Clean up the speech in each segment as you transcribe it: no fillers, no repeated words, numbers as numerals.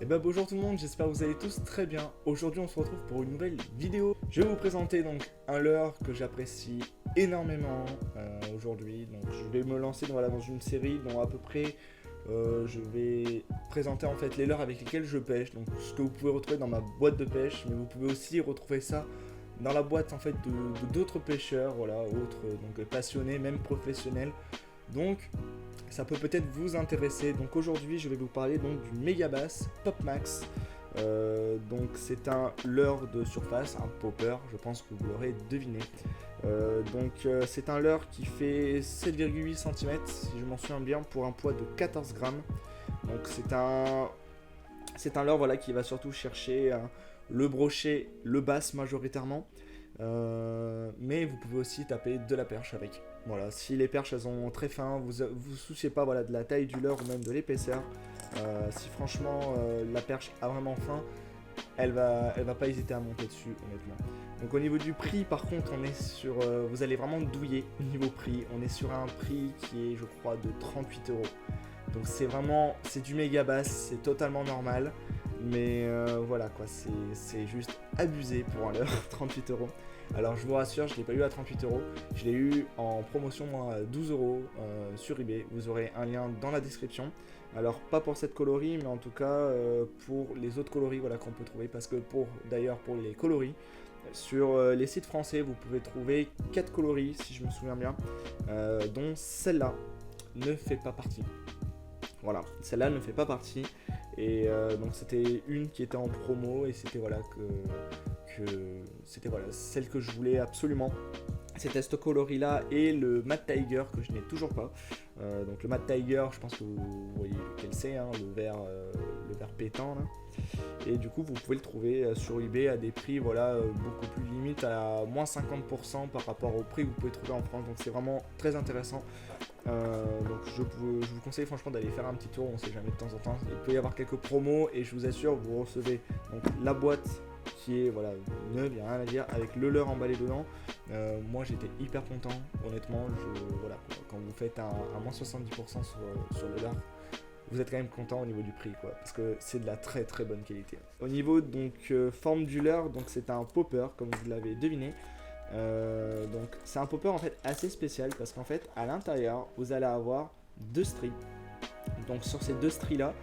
Et bah bonjour tout le monde, j'espère que vous allez tous très bien. Aujourd'hui on se retrouve pour une nouvelle vidéo. Je vais vous présenter donc un leurre que j'apprécie énormément aujourd'hui. Donc je vais me lancer dans une série dont à peu près je vais présenter en fait les leurres avec lesquels je pêche. Donc ce que vous pouvez retrouver dans ma boîte de pêche, mais vous pouvez aussi retrouver ça dans la boîte en fait de d'autres pêcheurs, voilà, autres donc passionnés, même professionnels. Donc ça peut peut-être vous intéresser. Donc aujourd'hui je vais vous parler donc du Megabass Pop Max. Donc c'est un leurre de surface, un popper, je pense que vous l'aurez deviné. C'est un leurre qui fait 7,8 cm si je m'en souviens bien pour un poids de 14 grammes. Donc c'est un leurre voilà, qui va surtout chercher le brochet, le bass majoritairement. Mais vous pouvez aussi taper de la perche avec. Voilà, si les perches elles sont très fins, vous souciez pas voilà, de la taille du leurre ou même de l'épaisseur. Si franchement la perche a vraiment faim, elle va pas hésiter à monter dessus honnêtement. Donc au niveau du prix par contre on est sur, vous allez vraiment douiller au niveau prix. On est sur un prix qui est je crois de 38 euros. Donc c'est du méga basse, c'est totalement normal. Mais voilà quoi, c'est juste abusé pour un leurre, 38 euros. Alors je vous rassure, je ne l'ai pas eu à 38 euros, je l'ai eu en promotion moi, à 12 euros sur eBay. Vous aurez un lien dans la description. Alors pas pour cette coloris, mais en tout cas pour les autres coloris voilà, qu'on peut trouver. Parce que d'ailleurs pour les coloris, sur les sites français, vous pouvez trouver 4 coloris si je me souviens bien, dont celle-là ne fait pas partie. Voilà, celle-là ne fait pas partie. Et donc c'était une qui était en promo et c'était voilà c'était voilà celle que je voulais absolument. C'était ce coloris là et le Mad Tiger que je n'ai toujours pas. Donc le Mad Tiger, je pense que vous voyez lequel c'est, hein, le vert pétant là. Et du coup vous pouvez le trouver sur eBay à des prix voilà, beaucoup plus limite à moins 50% par rapport au prix que vous pouvez trouver en France. Donc c'est vraiment très intéressant. Donc je vous conseille franchement d'aller faire un petit tour, on sait jamais de temps en temps. Il peut y avoir quelques promos et je vous assure vous recevez donc la boîte qui est voilà, neuve, il n'y a rien à dire, avec le leurre emballé dedans. Moi j'étais hyper content, honnêtement. Voilà, quand vous faites un moins 70% sur le leurre, vous êtes quand même content au niveau du prix quoi, parce que c'est de la très très bonne qualité. Au niveau donc forme du leurre, donc c'est un popper comme vous l'avez deviné. Donc c'est un popper en fait assez spécial parce qu'en fait à l'intérieur vous allez avoir deux stries. Donc sur ces deux stries là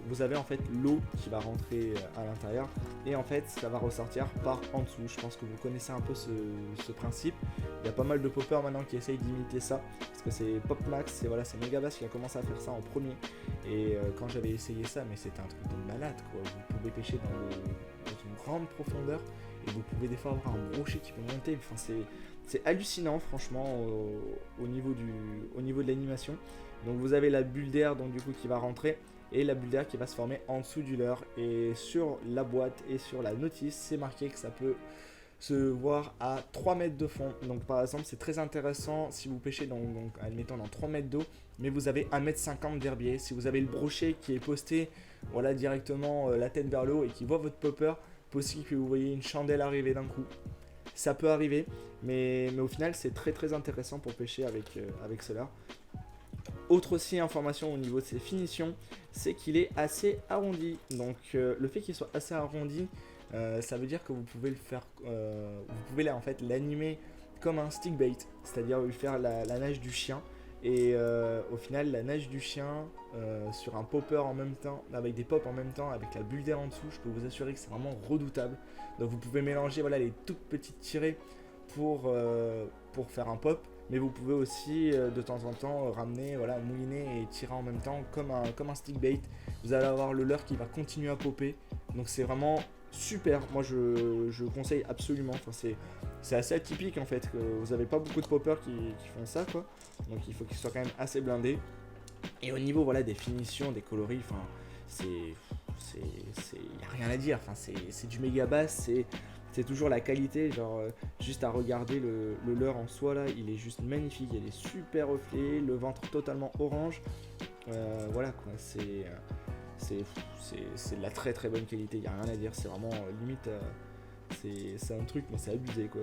vous avez en fait l'eau qui va rentrer à l'intérieur et en fait ça va ressortir par en dessous. Je pense que vous connaissez un peu ce principe. Il y a pas mal de poppers maintenant qui essayent d'imiter ça parce que c'est Pop Max, c'est Megabass qui a commencé à faire ça en premier. Et quand j'avais essayé ça, mais c'était un truc de malade quoi. Vous pouvez pêcher dans une grande profondeur et vous pouvez des fois avoir un brochet qui peut monter. Enfin, c'est hallucinant franchement au niveau de l'animation. Donc vous avez la bulle d'air donc du coup qui va rentrer et la bulle d'air qui va se former en dessous du leurre. Et sur la boîte et sur la notice c'est marqué que ça peut se voir à 3 mètres de fond. Donc par exemple c'est très intéressant si vous pêchez donc admettons dans 3 mètres d'eau, mais vous avez 1,50 m d'herbier. Si vous avez le brochet qui est posté voilà, directement la tête vers le haut et qui voit votre popper, possible que vous voyez une chandelle arriver d'un coup. Ça peut arriver, mais au final c'est très très intéressant pour pêcher avec cela. Autre aussi information au niveau de ses finitions, c'est qu'il est assez arrondi. Donc le fait qu'il soit assez arrondi, ça veut dire que vous pouvez le faire, vous pouvez là en fait l'animer comme un stick bait, c'est-à-dire lui faire la nage du chien. Et au final la nage du chien sur un popper en même temps, avec des pops en même temps, avec la bulle d'air en dessous, je peux vous assurer que c'est vraiment redoutable. Donc vous pouvez mélanger voilà, les toutes petites tirées pour faire un pop. Mais vous pouvez aussi de temps en temps ramener, voilà, mouliner et tirer en même temps comme un stick bait. Vous allez avoir le leurre qui va continuer à popper. Donc c'est vraiment super. Moi je conseille absolument. Enfin, c'est assez atypique en fait. Que vous n'avez pas beaucoup de poppers qui font ça quoi. Donc il faut qu'ils soient quand même assez blindés. Et au niveau voilà, des finitions, des coloris, enfin il n'y a rien à dire. Enfin, c'est du méga bass. C'est toujours la qualité, genre juste à regarder le leurre en soi là, il est juste magnifique, il y a des super reflets, le ventre totalement orange, voilà quoi, c'est de la très très bonne qualité, il n'y a rien à dire, c'est vraiment limite, c'est un truc mais c'est abusé quoi.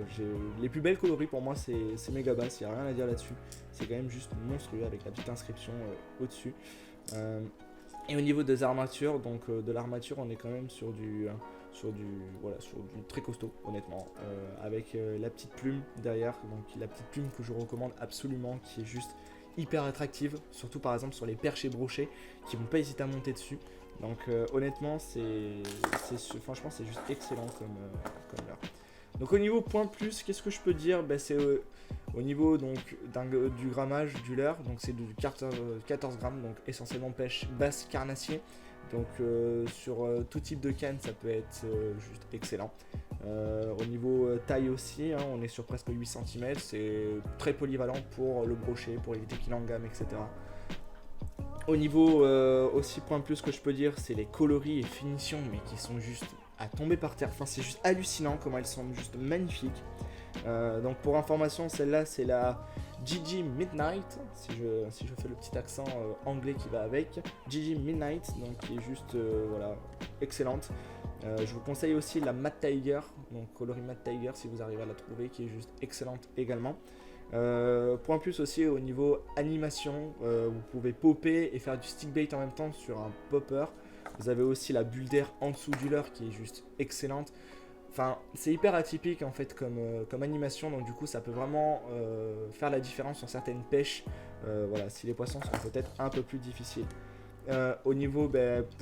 Les plus belles coloris pour moi c'est Megabass, il n'y a rien à dire là-dessus, c'est quand même juste monstrueux avec la petite inscription au-dessus. Et au niveau des armatures, donc de l'armature, on est quand même sur du très costaud, honnêtement, avec la petite plume derrière, donc la petite plume que je recommande absolument, qui est juste hyper attractive, surtout par exemple sur les perches et brochets, qui vont pas hésiter à monter dessus. Donc honnêtement, franchement, c'est juste excellent comme leurre. Donc au niveau point plus, qu'est-ce que je peux dire? C'est au niveau donc du grammage du leurre, donc c'est du 14 grammes, donc essentiellement pêche basse carnassier. Donc sur tout type de canne, ça peut être juste excellent. Au niveau taille aussi, hein, on est sur presque 8 cm, c'est très polyvalent pour le brochet, pour éviter qu'il engame, etc. Au niveau aussi point plus que je peux dire, c'est les coloris et finitions, mais qui sont juste à tomber par terre. Enfin, c'est juste hallucinant comment elles sont juste magnifiques. Donc pour information, celle-là c'est la Gigi Midnight, si je fais le petit accent anglais qui va avec. Gigi Midnight, donc qui est juste voilà, excellente. Je vous conseille aussi la Mad Tiger, donc coloris Mad Tiger si vous arrivez à la trouver, qui est juste excellente également. Point plus aussi au niveau animation, vous pouvez popper et faire du stick bait en même temps sur un popper. Vous avez aussi la bulle d'air en dessous du leurre qui est juste excellente. Enfin, c'est hyper atypique en fait comme animation, donc du coup ça peut vraiment faire la différence sur certaines pêches, voilà, si les poissons sont peut-être un peu plus difficiles. Au niveau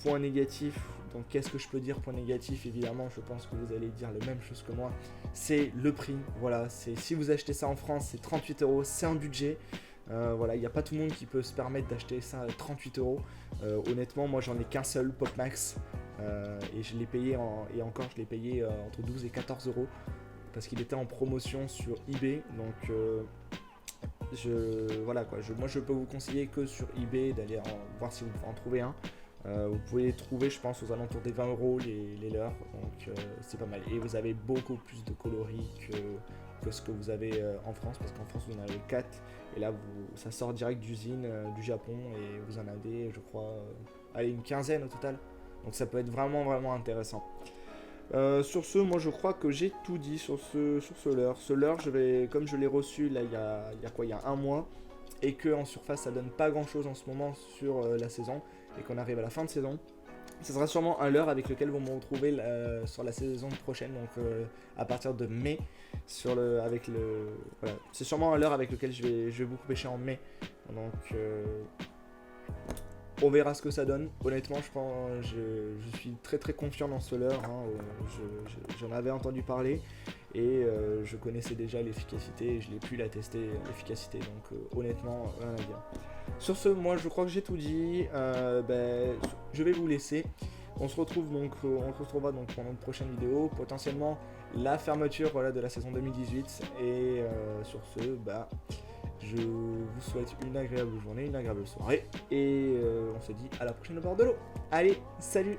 point négatif, donc qu'est-ce que je peux dire point négatif? Évidemment, je pense que vous allez dire la même chose que moi, c'est le prix. Voilà, si vous achetez ça en France, c'est 38 €, c'est un budget. Voilà, il n'y a pas tout le monde qui peut se permettre d'acheter ça à 38 €. Honnêtement, moi j'en ai qu'un seul, Pop Max, et je l'ai payé je l'ai payé entre 12 et 14 € parce qu'il était en promotion sur eBay. Donc voilà quoi, moi je peux vous conseiller que sur eBay d'aller voir si vous pouvez en trouver un. Vous pouvez les trouver, je pense, aux alentours des 20 € les leurres, donc c'est pas mal. Et vous avez beaucoup plus de coloris que ce que vous avez en France, parce qu'en France vous en avez 4, et là ça sort direct d'usine du Japon, et vous en avez, je crois, une quinzaine au total. Donc ça peut être vraiment vraiment intéressant. Sur ce, moi je crois que j'ai tout dit sur ce leurre. Ce leurre, comme je l'ai reçu là il y a un mois, et que en surface ça donne pas grand chose en ce moment sur la saison, et qu'on arrive à la fin de saison, ce sera sûrement un leurre avec lequel vous me retrouvez sur la saison prochaine, donc à partir de mai, voilà. C'est sûrement un leurre avec lequel je vais beaucoup pêcher en mai, donc on verra ce que ça donne. Honnêtement, je suis très très confiant dans ce leurre, hein. J'en avais entendu parler, et je connaissais déjà l'efficacité, et je l'ai pu la tester, l'efficacité, donc honnêtement, rien à dire. Sur ce, moi je crois que j'ai tout dit. Je vais vous laisser. On se retrouvera donc pendant une prochaine vidéo, potentiellement la fermeture, voilà, de la saison 2018. Et sur ce, je vous souhaite une agréable journée, une agréable soirée, et on se dit à la prochaine au bord de l'eau. Allez, salut!